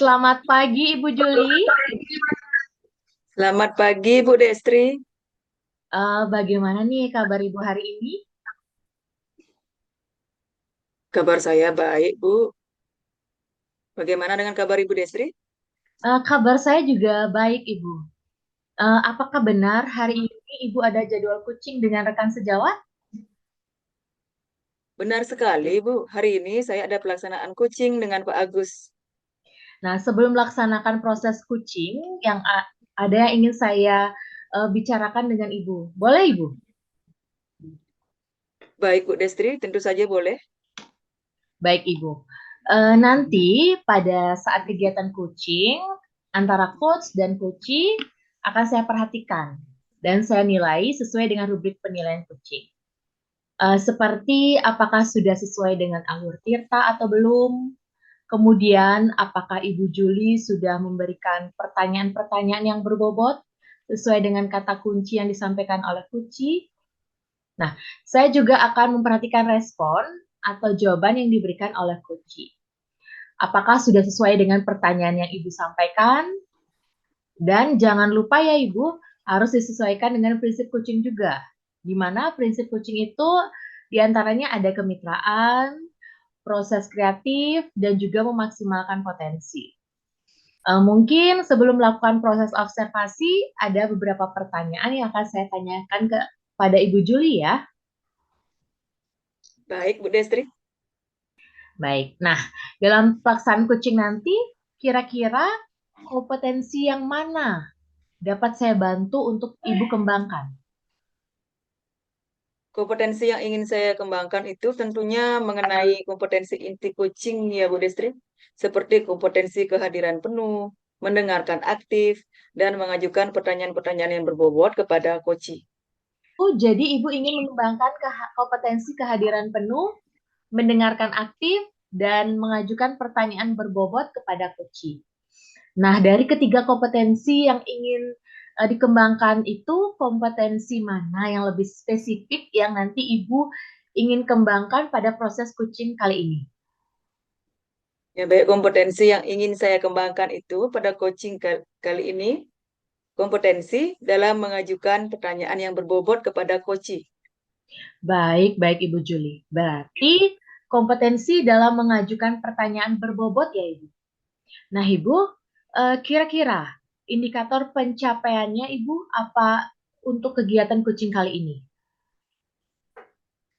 Selamat pagi, Ibu Juli. Selamat pagi, Bu Destri. Bagaimana nih kabar Ibu hari ini? Kabar saya baik, Bu. Bagaimana dengan kabar Ibu Destri? Kabar saya juga baik, Ibu. Apakah benar hari ini Ibu ada jadwal kucing dengan rekan sejawat? Benar sekali, Bu. Hari ini saya ada pelaksanaan coaching dengan Pak Agus. Nah, sebelum melaksanakan proses kucing, ada yang ingin saya bicarakan dengan Ibu. Boleh, Ibu? Baik, Bu Destri, tentu saja boleh. Baik, Ibu. Nanti pada saat kegiatan kucing, antara coach dan coachee akan saya perhatikan dan saya nilai sesuai dengan rubrik penilaian kucing. Seperti apakah sudah sesuai dengan alur Tirta atau belum. Kemudian, apakah Ibu Juli sudah memberikan pertanyaan-pertanyaan yang berbobot sesuai dengan kata kunci yang disampaikan oleh Kuci. Nah, saya juga akan memperhatikan respon atau jawaban yang diberikan oleh Kuci. Apakah sudah sesuai dengan pertanyaan yang Ibu sampaikan? Dan jangan lupa ya Ibu, harus disesuaikan dengan prinsip kucing juga. Di mana prinsip kucing itu diantaranya ada kemitraan, proses kreatif, dan juga memaksimalkan potensi. Mungkin sebelum melakukan proses observasi, ada beberapa pertanyaan yang akan saya tanyakan kepada Ibu Juli ya. Baik, Bu Destri. Baik, nah dalam pelaksanaan kucing nanti, kira-kira kompetensi yang mana dapat saya bantu untuk Ibu kembangkan? Kompetensi yang ingin saya kembangkan itu tentunya mengenai kompetensi inti coaching ya, Bu Destri. Seperti kompetensi kehadiran penuh, mendengarkan aktif, dan mengajukan pertanyaan-pertanyaan yang berbobot kepada coachee. Oh, jadi Ibu ingin mengembangkan kompetensi kehadiran penuh, mendengarkan aktif, dan mengajukan pertanyaan berbobot kepada coachee. Nah, dari ketiga kompetensi yang ingin dikembangkan itu, kompetensi mana yang lebih spesifik yang nanti Ibu ingin kembangkan pada proses coaching kali ini? Ya, baik kompetensi yang ingin saya kembangkan itu pada coaching kali ini, kompetensi dalam mengajukan pertanyaan yang berbobot kepada coachee. Baik, baik Ibu Juli. Berarti kompetensi dalam mengajukan pertanyaan berbobot ya Ibu. Nah Ibu, kira-kira indikator pencapaiannya Ibu apa untuk kegiatan coaching kali ini?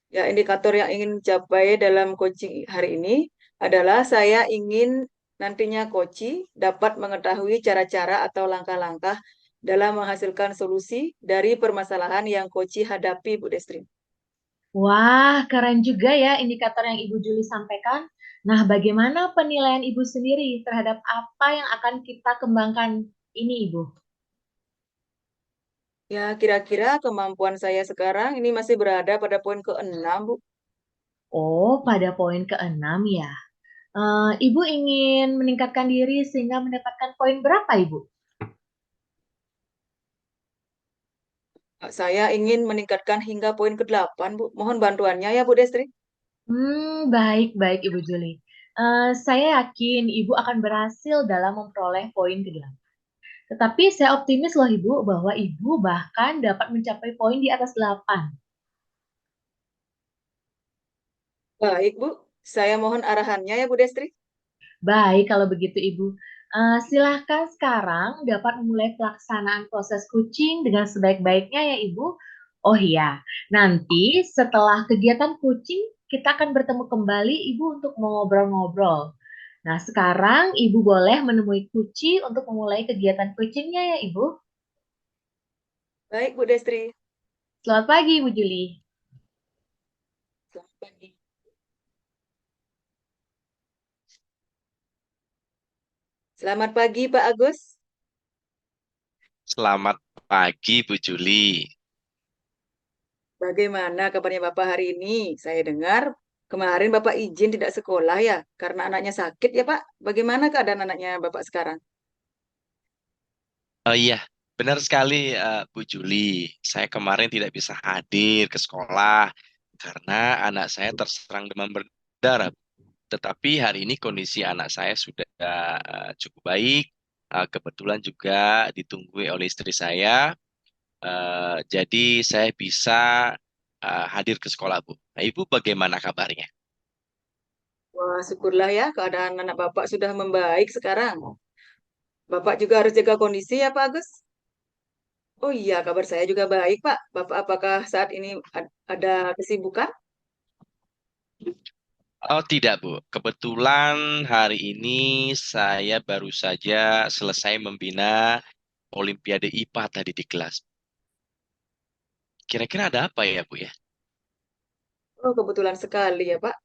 Ya, indikator yang ingin dicapai dalam coaching hari ini adalah saya ingin nantinya coachee dapat mengetahui cara-cara atau langkah-langkah dalam menghasilkan solusi dari permasalahan yang coachee hadapi, Bu Destri. Wah, keren juga ya indikator yang Ibu Juli sampaikan. Nah, bagaimana penilaian Ibu sendiri terhadap apa yang akan kita kembangkan ini, Ibu? Ya, kira-kira kemampuan saya sekarang ini masih berada pada poin ke-6, Bu. Oh, pada poin keenam ya. Ibu ingin meningkatkan diri sehingga mendapatkan poin berapa, Ibu? Saya ingin meningkatkan hingga poin ke-8, Bu. Mohon bantuannya ya, Bu Destri. Baik-baik Ibu Juli. Saya yakin Ibu akan berhasil dalam memperoleh poin ke-8. Tetapi saya optimis loh Ibu bahwa Ibu bahkan dapat mencapai poin di atas 8. Baik, Bu. Saya mohon arahannya ya, Bu Destri. Baik, kalau begitu Ibu. Silahkan sekarang dapat memulai pelaksanaan proses kucing dengan sebaik-baiknya ya Ibu. Oh iya, nanti setelah kegiatan kucing, kita akan bertemu kembali Ibu untuk mengobrol-ngobrol. Nah, sekarang Ibu boleh menemui kucing untuk memulai kegiatan kucingnya ya Ibu. Baik, Bu Destri. Selamat pagi Ibu Juli. Selamat pagi. Selamat pagi, Pak Agus. Selamat pagi, Bu Juli. Bagaimana kabarnya Bapak hari ini? Saya dengar kemarin Bapak izin tidak sekolah ya, karena anaknya sakit ya, Pak. Bagaimana keadaan anaknya Bapak sekarang? Oh iya, benar sekali, Bu Juli. Saya kemarin tidak bisa hadir ke sekolah karena anak saya terserang demam berdarah. Tetapi hari ini kondisi anak saya sudah cukup baik. Kebetulan juga ditunggu oleh istri saya. Jadi saya bisa hadir ke sekolah, Bu. Nah, Ibu bagaimana kabarnya? Wah, syukurlah ya keadaan anak Bapak sudah membaik sekarang. Bapak juga harus jaga kondisi ya, Pak Agus. Oh iya, kabar saya juga baik, Pak. Bapak apakah saat ini ada kesibukan? Oh tidak, Bu. Kebetulan hari ini saya baru saja selesai membina Olimpiade IPA tadi di kelas. Kira-kira ada apa ya, Bu ya? Oh, kebetulan sekali ya, Pak.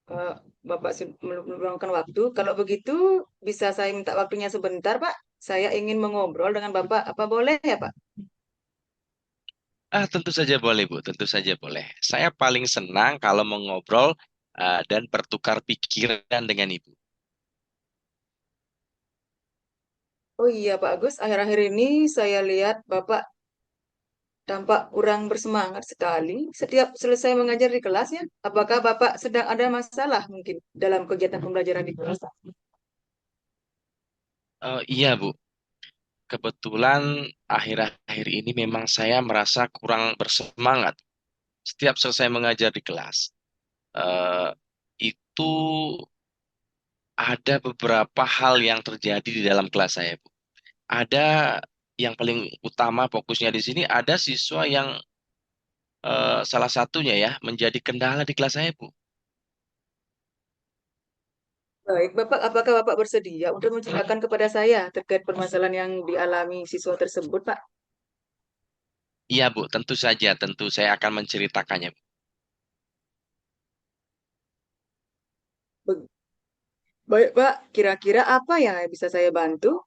Eh, Bapak meluangkan waktu. Kalau begitu, bisa saya minta waktunya sebentar, Pak? Saya ingin mengobrol dengan Bapak. Apa boleh ya, Pak? Tentu saja boleh, Bu. Tentu saja boleh. Saya paling senang kalau mengobrol dan bertukar pikiran dengan Ibu. Oh iya, Pak Agus. Akhir-akhir ini saya lihat Bapak tampak kurang bersemangat sekali setiap selesai mengajar di kelas ya. Apakah Bapak sedang ada masalah mungkin dalam kegiatan pembelajaran di kelas? Iya, Bu. Kebetulan akhir-akhir ini memang saya merasa kurang bersemangat setiap selesai mengajar di kelas. Eh, itu ada beberapa hal yang terjadi di dalam kelas saya, Bu. Ada yang paling utama fokusnya di sini ada siswa yang salah satunya ya menjadi kendala di kelas saya, Bu. Baik, Bapak, apakah Bapak bersedia untuk menceritakan kepada saya terkait permasalahan yang dialami siswa tersebut, Pak? Iya, Bu, tentu saja, tentu saya akan menceritakannya, Bu. Be- Baik, Pak. Kira-kira apa yang bisa saya bantu?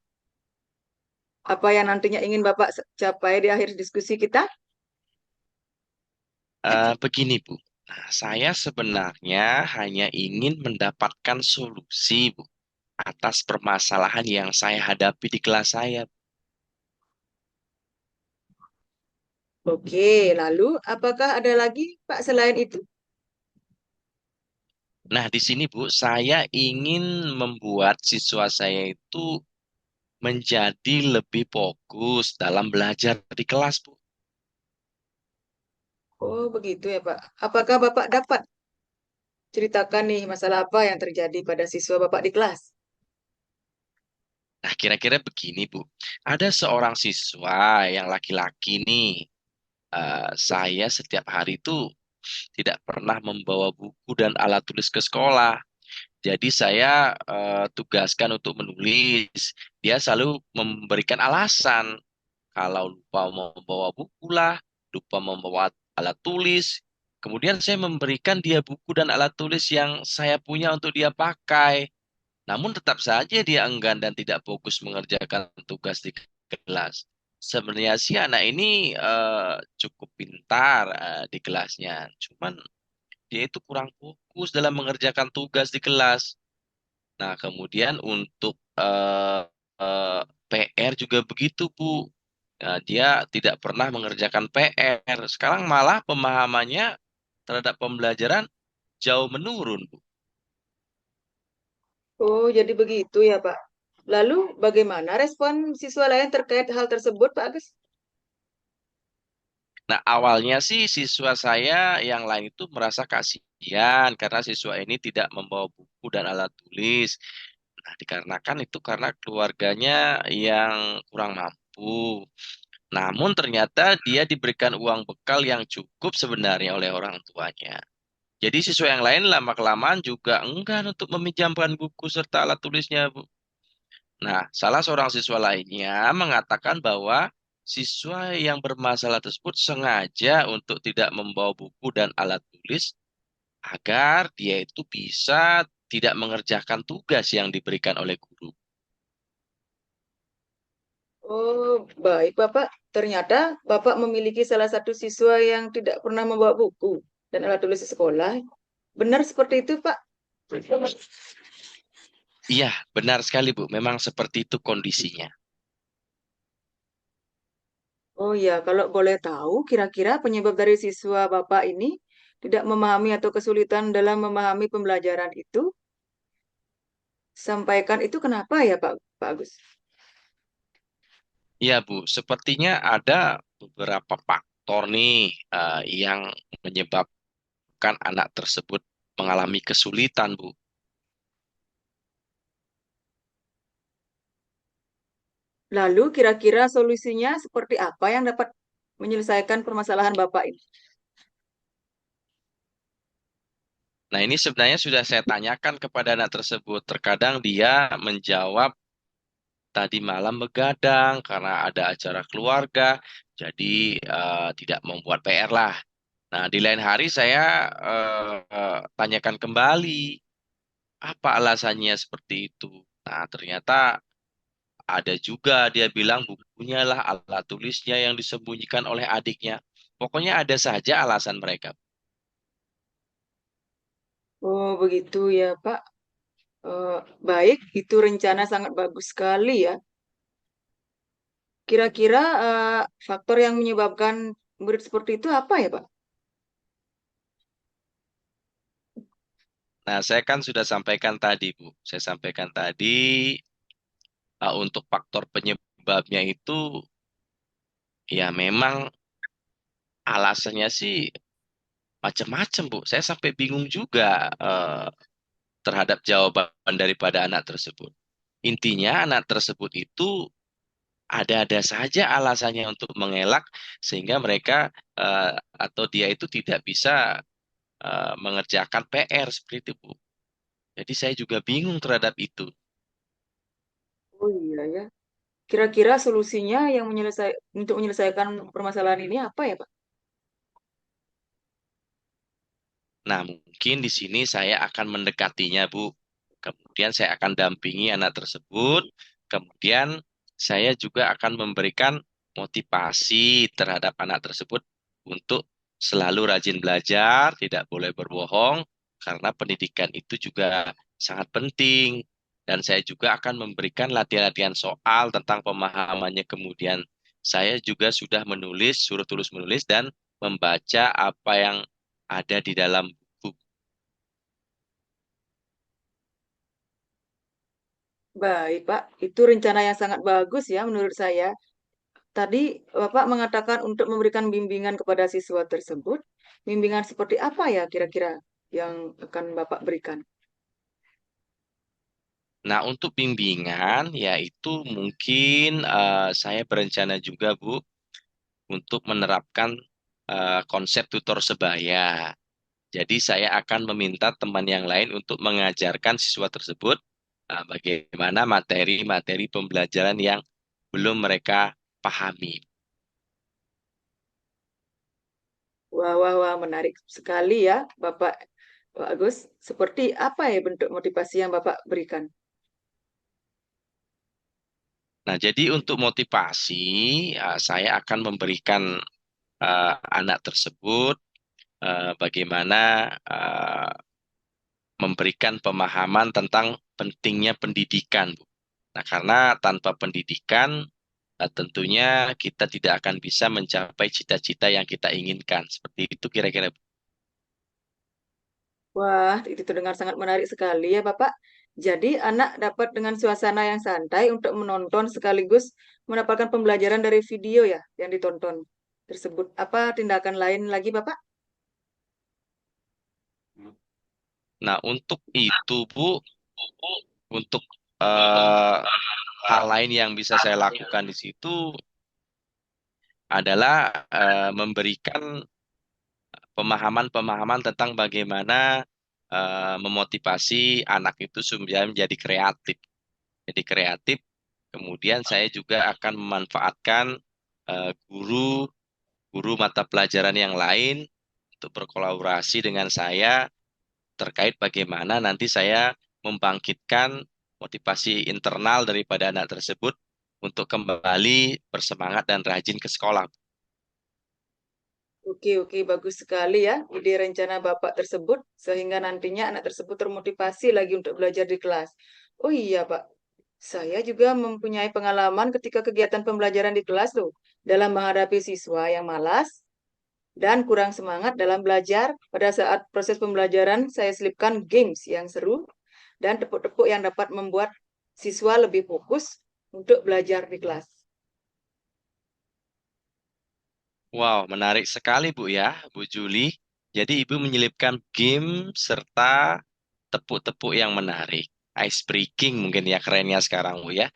Apa yang nantinya ingin Bapak capai di akhir diskusi kita? Begini, Bu. Nah, saya sebenarnya hanya ingin mendapatkan solusi, Bu, atas permasalahan yang saya hadapi di kelas saya. Oke, lalu apakah ada lagi, Pak, selain itu? Nah, di sini, Bu, saya ingin membuat siswa saya itu menjadi lebih fokus dalam belajar di kelas, Bu. Oh, begitu ya, Pak. Apakah Bapak dapat ceritakan nih masalah apa yang terjadi pada siswa Bapak di kelas? Nah, kira-kira begini, Bu. Ada seorang siswa yang laki-laki nih. Saya setiap hari itu tidak pernah membawa buku dan alat tulis ke sekolah. Jadi saya tugaskan untuk menulis. Dia selalu memberikan alasan. Kalau lupa membawa buku lah, lupa membawa alat tulis. Kemudian saya memberikan dia buku dan alat tulis yang saya punya untuk dia pakai. Namun tetap saja dia enggan dan tidak fokus mengerjakan tugas di kelas. Sebenarnya sih anak ini cukup pintar di kelasnya. Cuman dia itu kurang fokus dalam mengerjakan tugas di kelas. Nah, kemudian untuk eh, PR juga begitu, Bu. Nah, dia tidak pernah mengerjakan PR. Sekarang malah pemahamannya terhadap pembelajaran jauh menurun, Bu. Oh, jadi begitu ya, Pak. Lalu bagaimana respon siswa lain terkait hal tersebut, Pak Agus? Nah, awalnya sih siswa saya yang lain itu merasa kasihan karena siswa ini tidak membawa buku dan alat tulis. Nah, dikarenakan itu karena keluarganya yang kurang mampu. Namun ternyata dia diberikan uang bekal yang cukup sebenarnya oleh orang tuanya. Jadi siswa yang lain lama-kelamaan juga enggan untuk meminjamkan buku serta alat tulisnya, Bu. Nah, salah seorang siswa lainnya mengatakan bahwa siswa yang bermasalah tersebut sengaja untuk tidak membawa buku dan alat tulis agar dia itu bisa tidak mengerjakan tugas yang diberikan oleh guru. Oh, baik, Bapak. Ternyata Bapak memiliki salah satu siswa yang tidak pernah membawa buku dan alat tulis di sekolah. Benar seperti itu, Pak? Iya, benar sekali, Bu. Memang seperti itu kondisinya. Oh ya, kalau boleh tahu, kira-kira penyebab dari siswa Bapak ini tidak memahami atau kesulitan dalam memahami pembelajaran itu sampaikan itu kenapa ya Pak Agus? Ya, Bu, sepertinya ada beberapa faktor nih yang menyebabkan anak tersebut mengalami kesulitan, Bu. Lalu kira-kira solusinya seperti apa yang dapat menyelesaikan permasalahan Bapak ini? Nah, ini sebenarnya sudah saya tanyakan kepada anak tersebut. Terkadang dia menjawab tadi malam begadang karena ada acara keluarga, jadi tidak membuat PR lah. Nah, di lain hari saya tanyakan kembali, apa alasannya seperti itu? Nah, ternyata ada juga dia bilang bukunya lah alat tulisnya yang disembunyikan oleh adiknya. Pokoknya ada saja alasan mereka. Oh, begitu ya, Pak. Eh, Baik, itu rencana sangat bagus sekali ya. Kira-kira faktor yang menyebabkan murid seperti itu apa ya, Pak? Nah, saya kan sudah sampaikan tadi, Bu. Saya sampaikan tadi untuk faktor penyebabnya itu ya memang alasannya sih macam-macam, Bu. Saya sampai bingung juga terhadap jawaban daripada anak tersebut. Intinya anak tersebut itu ada-ada saja alasannya untuk mengelak sehingga mereka eh, atau dia itu tidak bisa mengerjakan PR seperti itu, Bu. Jadi saya juga bingung terhadap itu. Oh iya ya. Kira-kira solusinya yang untuk menyelesaikan permasalahan ini apa ya, Pak? Nah, mungkin di sini saya akan mendekatinya, Bu. Kemudian saya akan dampingi anak tersebut. Kemudian saya juga akan memberikan motivasi terhadap anak tersebut untuk selalu rajin belajar, tidak boleh berbohong, karena pendidikan itu juga sangat penting. Dan saya juga akan memberikan latihan-latihan soal tentang pemahamannya. Kemudian saya juga sudah menulis, suruh tulis menulis, dan membaca apa yang ada di dalam buku. Baik, Pak. Itu rencana yang sangat bagus ya menurut saya. Tadi Bapak mengatakan untuk memberikan bimbingan kepada siswa tersebut. Bimbingan seperti apa ya kira-kira yang akan Bapak berikan? Nah, untuk bimbingan, yaitu mungkin saya berencana juga, Bu, untuk menerapkan konsep tutor sebaya. Jadi saya akan meminta teman yang lain untuk mengajarkan siswa tersebut bagaimana materi-materi pembelajaran yang belum mereka pahami. Wah, wah, wah, menarik sekali ya, Pak Agus. Seperti apa ya bentuk motivasi yang Bapak berikan? Nah, jadi untuk motivasi, saya akan memberikan anak tersebut bagaimana memberikan pemahaman tentang pentingnya pendidikan, Bu. Nah, karena tanpa pendidikan, tentunya kita tidak akan bisa mencapai cita-cita yang kita inginkan. Seperti itu kira-kira, Bu. Wah, itu terdengar sangat menarik sekali ya, Bapak. Jadi, anak dapat dengan suasana yang santai untuk menonton sekaligus mendapatkan pembelajaran dari video ya yang ditonton tersebut. Apa tindakan lain lagi, Bapak? Nah, untuk itu, Bu, untuk eh, hal lain yang bisa saya lakukan di situ adalah memberikan pemahaman-pemahaman tentang bagaimana memotivasi anak itu supaya menjadi kreatif. Jadi kreatif, kemudian saya juga akan memanfaatkan guru guru mata pelajaran yang lain untuk berkolaborasi dengan saya terkait bagaimana nanti saya membangkitkan motivasi internal daripada anak tersebut untuk kembali bersemangat dan rajin ke sekolah. Oke, oke, bagus sekali ya ide rencana Bapak tersebut, sehingga nantinya anak tersebut termotivasi lagi untuk belajar di kelas. Oh iya, Pak, saya juga mempunyai pengalaman ketika kegiatan pembelajaran di kelas tuh, dalam menghadapi siswa yang malas dan kurang semangat dalam belajar. Pada saat proses pembelajaran, saya selipkan games yang seru dan tepuk-tepuk yang dapat membuat siswa lebih fokus untuk belajar di kelas. Wow, menarik sekali Bu ya, Bu Juli. Jadi Ibu menyelipkan game serta tepuk-tepuk yang menarik. Ice breaking mungkin ya kerennya sekarang Bu ya.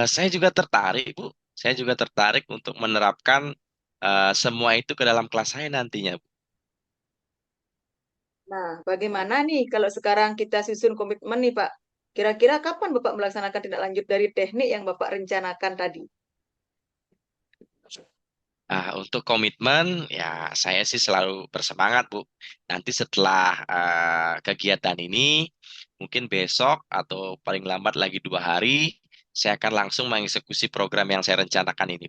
Saya juga tertarik Bu. Saya juga tertarik untuk menerapkan semua itu ke dalam kelas saya nantinya Bu. Nah, bagaimana nih kalau sekarang kita susun komitmen nih Pak? Kira-kira kapan Bapak melaksanakan tindak lanjut dari teknik yang Bapak rencanakan tadi? Untuk komitmen, ya saya sih selalu bersemangat, Bu. Nanti setelah kegiatan ini, mungkin besok atau paling lambat lagi 2 hari, saya akan langsung mengeksekusi program yang saya rencanakan ini.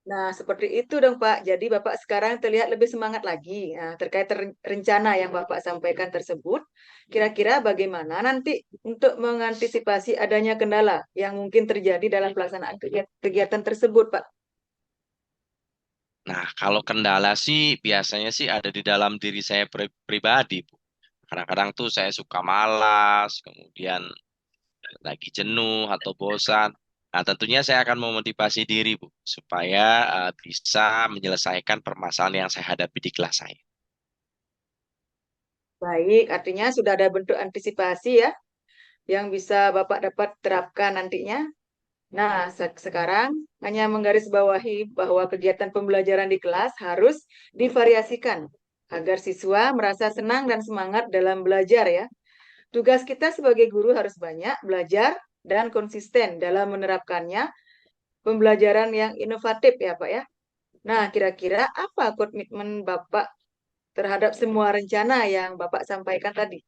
Nah, seperti itu dong, Pak. Jadi Bapak sekarang terlihat lebih semangat lagi. Nah, terkait rencana yang Bapak sampaikan tersebut, kira-kira bagaimana nanti untuk mengantisipasi adanya kendala yang mungkin terjadi dalam pelaksanaan kegiatan tersebut, Pak? Nah, kalau kendala sih biasanya sih ada di dalam diri saya pribadi, Bu. Kadang-kadang tuh saya suka malas, kemudian lagi jenuh atau bosan. Nah, tentunya saya akan memotivasi diri, Bu, supaya bisa menyelesaikan permasalahan yang saya hadapi di kelas saya. Baik, artinya sudah ada bentuk antisipasi ya yang bisa Bapak dapat terapkan nantinya. Nah, sekarang hanya menggarisbawahi bahwa kegiatan pembelajaran di kelas harus divariasikan agar siswa merasa senang dan semangat dalam belajar ya. Tugas kita sebagai guru harus banyak belajar dan konsisten dalam menerapkannya pembelajaran yang inovatif ya Pak ya. Nah, kira-kira apa komitmen Bapak terhadap semua rencana yang Bapak sampaikan tadi?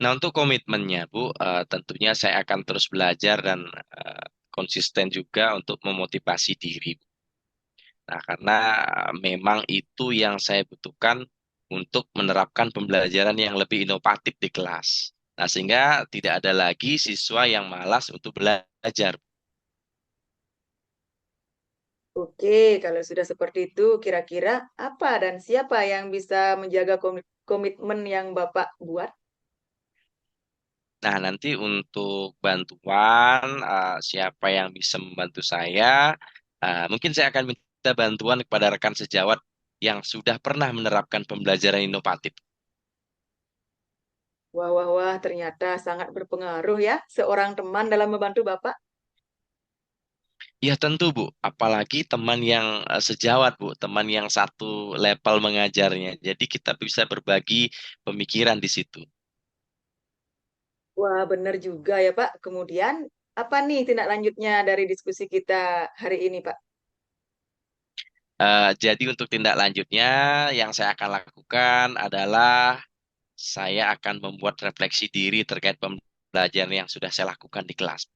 Nah, untuk komitmennya, Bu, tentunya saya akan terus belajar dan konsisten juga untuk memotivasi diri. Nah, karena memang itu yang saya butuhkan untuk menerapkan pembelajaran yang lebih inovatif di kelas. Nah, sehingga tidak ada lagi siswa yang malas untuk belajar. Oke, kalau sudah seperti itu, kira-kira apa dan siapa yang bisa menjaga komitmen yang Bapak buat? Nah, nanti untuk bantuan, siapa yang bisa membantu saya, mungkin saya akan minta bantuan kepada rekan sejawat yang sudah pernah menerapkan pembelajaran inovatif. Wah, wah, wah, ternyata sangat berpengaruh ya seorang teman dalam membantu Bapak. Ya tentu Bu, apalagi teman yang sejawat Bu, teman yang satu level mengajarnya. Jadi kita bisa berbagi pemikiran di situ. Wah, benar juga ya Pak. Kemudian, apa nih tindak lanjutnya dari diskusi kita hari ini, Pak? Jadi untuk tindak lanjutnya yang saya akan lakukan adalah saya akan membuat refleksi diri terkait pembelajaran yang sudah saya lakukan di kelas.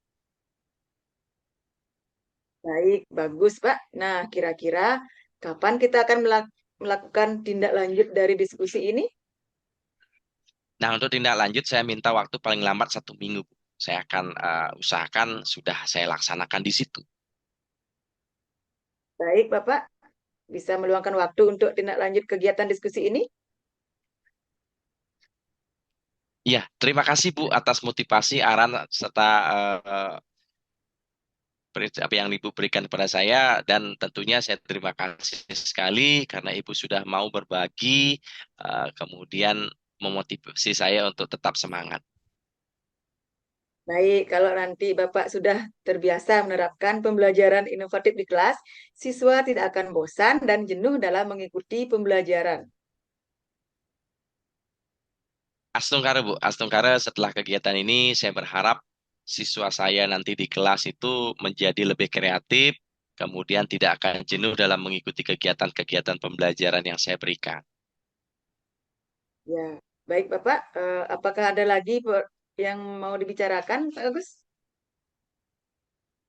Baik, bagus, Pak. Nah, kira-kira kapan kita akan melakukan tindak lanjut dari diskusi ini? Nah, untuk tindak lanjut saya minta waktu paling lambat 1 minggu, Bu. Saya akan usahakan sudah saya laksanakan di situ. Baik, Bapak. Bisa meluangkan waktu untuk tindak lanjut kegiatan diskusi ini? Iya, terima kasih Bu atas motivasi, aran serta apa yang Ibu berikan kepada saya dan tentunya saya terima kasih sekali karena Ibu sudah mau berbagi, kemudian memotivasi saya untuk tetap semangat. Baik, kalau nanti Bapak sudah terbiasa menerapkan pembelajaran inovatif di kelas, siswa tidak akan bosan dan jenuh dalam mengikuti pembelajaran. Astungkara Bu, Astungkara setelah kegiatan ini saya berharap siswa saya nanti di kelas itu menjadi lebih kreatif, kemudian tidak akan jenuh dalam mengikuti kegiatan-kegiatan pembelajaran yang saya berikan. Ya, baik Bapak. Apakah ada lagi yang mau dibicarakan, Pak Agus?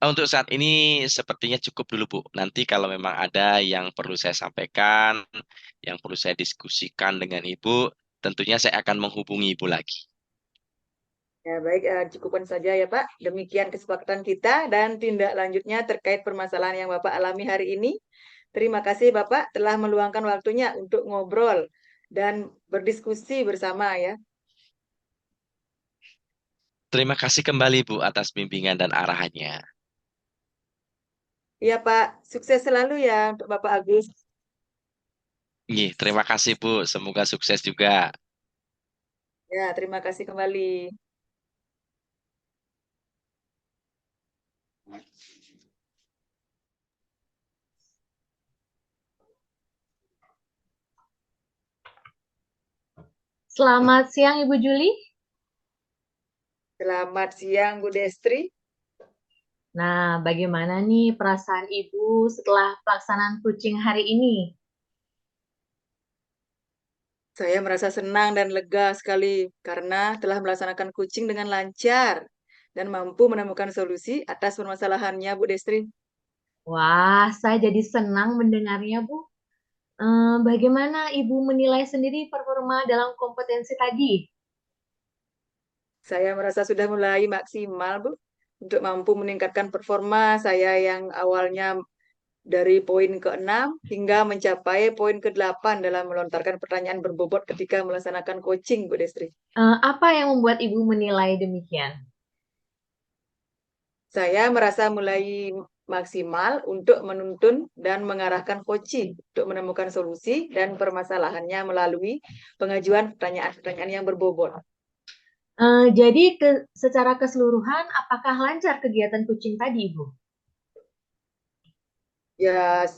Untuk saat ini sepertinya cukup dulu Bu. Nanti kalau memang ada yang perlu saya sampaikan, yang perlu saya diskusikan dengan Ibu, tentunya saya akan menghubungi Ibu lagi. Ya, baik, cukupkan saja ya Pak. Demikian kesepakatan kita dan tindak lanjutnya terkait permasalahan yang Bapak alami hari ini. Terima kasih Bapak telah meluangkan waktunya untuk ngobrol dan berdiskusi bersama ya. Terima kasih kembali Bu atas bimbingan dan arahannya. Iya Pak, sukses selalu ya untuk Bapak Agus. Terima kasih Bu, semoga sukses juga. Ya, terima kasih kembali. Selamat siang Ibu Juli. Selamat siang Bu Destri. Nah, bagaimana nih perasaan Ibu setelah pelaksanaan coaching hari ini? Saya merasa senang dan lega sekali karena telah melaksanakan coaching dengan lancar dan mampu menemukan solusi atas permasalahannya Bu Destri. Wah, saya jadi senang mendengarnya, Bu. Bagaimana Ibu menilai sendiri performa dalam kompetensi tadi? Saya merasa sudah mulai maksimal Bu untuk mampu meningkatkan performa saya yang awalnya dari poin ke-6 hingga mencapai poin ke-8 dalam melontarkan pertanyaan berbobot ketika melaksanakan coaching, Bu Destri. Apa yang membuat Ibu menilai demikian? Saya merasa mulai maksimal untuk menuntun dan mengarahkan coaching untuk menemukan solusi dan permasalahannya melalui pengajuan pertanyaan-pertanyaan yang berbobot. Jadi secara keseluruhan, apakah lancar kegiatan coaching tadi, Ibu? Ya,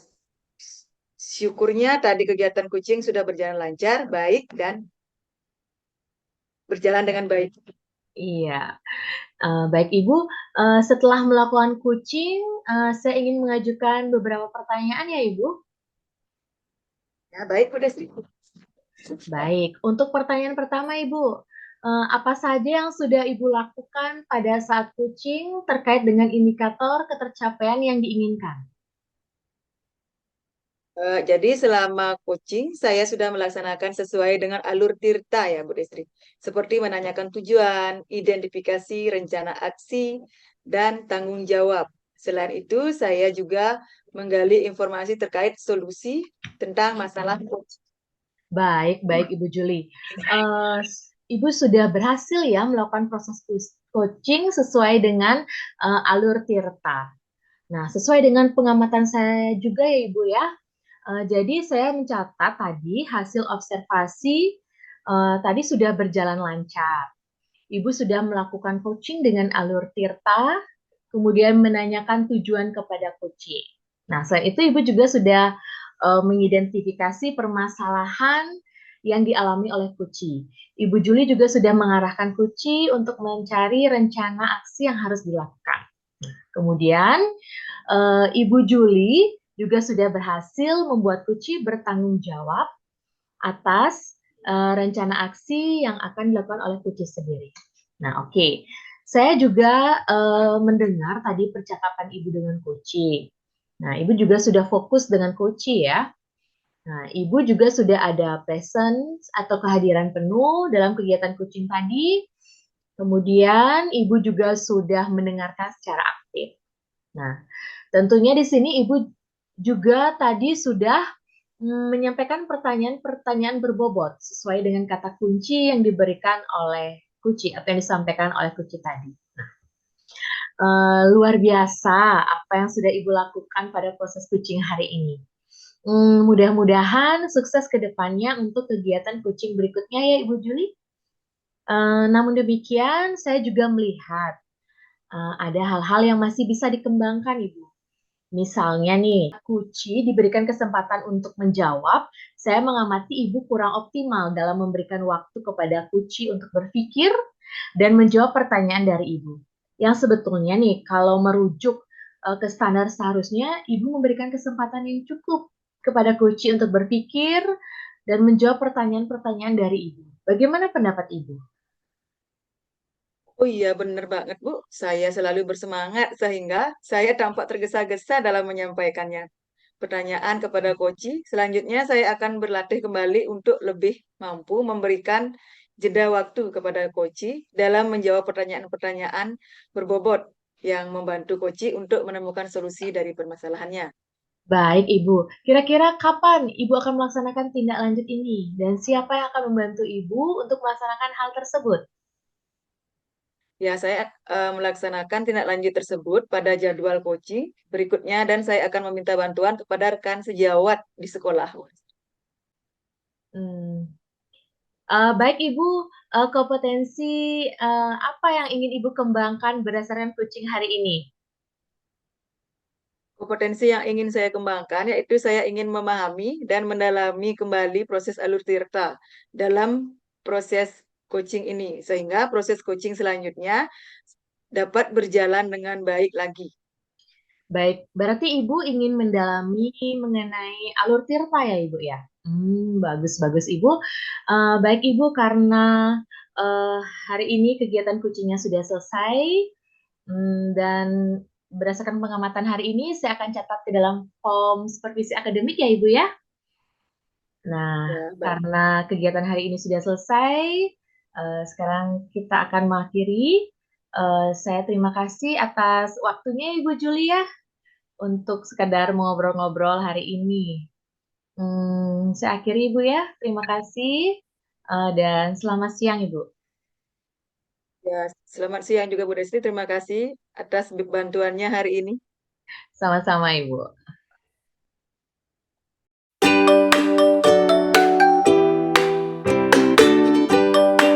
syukurnya tadi kegiatan coaching sudah berjalan lancar, baik, dan berjalan dengan baik. Iya, baik Ibu. Setelah melakukan coaching, saya ingin mengajukan beberapa pertanyaan ya, Ibu. Ya, baik, Bu Destri. Baik, untuk pertanyaan pertama, Ibu, apa saja yang sudah Ibu lakukan pada saat coaching terkait dengan indikator ketercapaian yang diinginkan? Jadi selama coaching saya sudah melaksanakan sesuai dengan alur Tirta ya Bu Destri. Seperti menanyakan tujuan, identifikasi rencana aksi, dan tanggung jawab. Selain itu saya juga menggali informasi terkait solusi tentang masalah coaching. Baik, baik Ibu Juli. Eh, Ibu sudah berhasil ya melakukan proses coaching sesuai dengan alur Tirta. Nah, sesuai dengan pengamatan saya juga ya Ibu ya. Jadi saya mencatat tadi hasil observasi tadi sudah berjalan lancar. Ibu sudah melakukan coaching dengan alur Tirta, kemudian menanyakan tujuan kepada coaching. Nah, selain itu Ibu juga sudah mengidentifikasi permasalahan yang dialami oleh Kuci. Ibu Juli juga sudah mengarahkan Kuci untuk mencari rencana aksi yang harus dilakukan. Kemudian Ibu Juli juga sudah berhasil membuat Kuci bertanggung jawab atas rencana aksi yang akan dilakukan oleh Kuci sendiri. Nah, oke. Saya juga mendengar tadi percakapan Ibu dengan Kuci. Nah, Ibu juga sudah fokus dengan Kuci ya. Nah, Ibu juga sudah ada presence atau kehadiran penuh dalam kegiatan coaching tadi. Kemudian Ibu juga sudah mendengarkan secara aktif. Nah, tentunya di sini Ibu juga tadi sudah menyampaikan pertanyaan-pertanyaan berbobot sesuai dengan kata kunci yang diberikan oleh Kuci atau yang disampaikan oleh Kuci tadi. Luar biasa apa yang sudah Ibu lakukan pada proses coaching hari ini. Mudah-mudahan sukses ke depannya untuk kegiatan coaching berikutnya ya Ibu Juli. Namun demikian, saya juga melihat ada hal-hal yang masih bisa dikembangkan Ibu. Misalnya nih, Kuci diberikan kesempatan untuk menjawab, saya mengamati Ibu kurang optimal dalam memberikan waktu kepada Kuci untuk berpikir dan menjawab pertanyaan dari Ibu. Yang sebetulnya nih, kalau merujuk ke standar seharusnya, Ibu memberikan kesempatan yang cukup kepada Kuci untuk berpikir dan menjawab pertanyaan-pertanyaan dari Ibu. Bagaimana pendapat Ibu? Oh iya, benar banget, Bu. Saya selalu bersemangat sehingga saya tampak tergesa-gesa dalam menyampaikannya. Pertanyaan kepada Koci, selanjutnya saya akan berlatih kembali untuk lebih mampu memberikan jeda waktu kepada Koci dalam menjawab pertanyaan-pertanyaan berbobot yang membantu Koci untuk menemukan solusi dari permasalahannya. Baik, Ibu. Kira-kira kapan Ibu akan melaksanakan tindak lanjut ini? Dan siapa yang akan membantu Ibu untuk melaksanakan hal tersebut? Ya, saya melaksanakan tindak lanjut tersebut pada jadwal coaching berikutnya dan saya akan meminta bantuan kepada rekan sejawat di sekolah. Hmm. Baik, Ibu. Kompetensi apa yang ingin Ibu kembangkan berdasarkan coaching hari ini? Kompetensi yang ingin saya kembangkan yaitu saya ingin memahami dan mendalami kembali proses alur tirta dalam proses coaching ini sehingga proses coaching selanjutnya dapat berjalan dengan baik lagi. Baik, berarti Ibu ingin mendalami mengenai alur tirta ya, Ibu ya? Bagus, bagus, Ibu. Baik, Ibu, karena eh, hari ini kegiatan coachingnya sudah selesai, dan berdasarkan pengamatan hari ini, saya akan catat ke dalam form supervisi akademik ya, Ibu ya. Nah, Ya, baik. karena kegiatan hari ini sudah selesai, sekarang kita akan mengakhiri. Saya terima kasih atas waktunya, Ibu Julia, untuk sekadar ngobrol-ngobrol hari ini. Saya akhiri, Ibu ya. Terima kasih, dan selamat siang, Ibu. Ya, selamat siang juga Bu Desti. Terima kasih atas bantuannya hari ini. Sama-sama, Ibu.